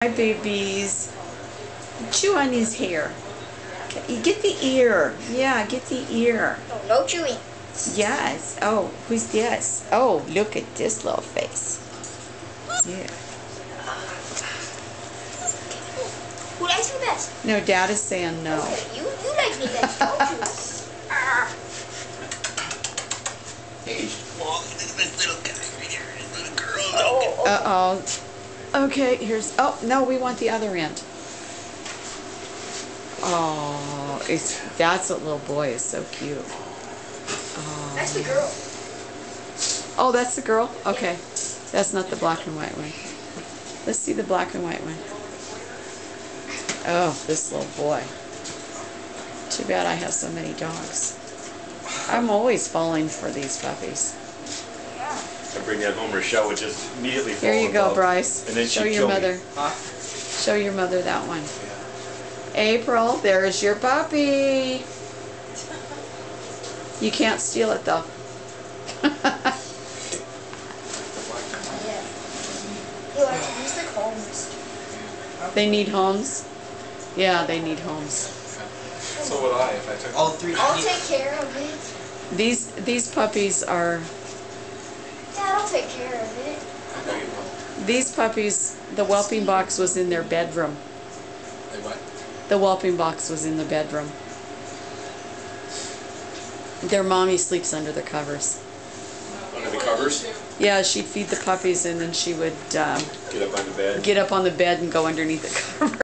Hi, babies. Chew on his hair. Okay, get the ear. Yeah, get the ear. Oh, no chewing. Yes. Oh, who's this? Oh, look at this little face. Yeah. Who likes me best? No, Dad is saying no. Okay, you like me best, don't you? Hey, look at this little guy right here. This little girl. Oh, okay. Uh-oh. Okay, here's... Oh, no, we want the other end. Oh, that's what little boy is so cute. Oh. That's the girl. Oh, that's the girl? Okay. That's not the black and white one. Let's see the black and white one. Oh, this little boy. Too bad I have so many dogs. I'm always falling for these puppies. I bring that home, Rochelle would just immediately fall Here you go, above, Bryce. and then Show she'd your kill me. mother. Huh? Show your mother that one. April, there's your puppy. You can't steal it though. Yeah. Yo, I have these like homes. They need homes? Yeah, they need homes. So would I if I took all three. I'll take care of it. These puppies are... Dad, I'll take care of it. These puppies, the whelping box was in their bedroom. Hey, what? The whelping box was in the bedroom. Their mommy sleeps under the covers. Under the covers? Yeah, she'd feed the puppies and then she would Get up on the bed. get up on the bed and go underneath the cover.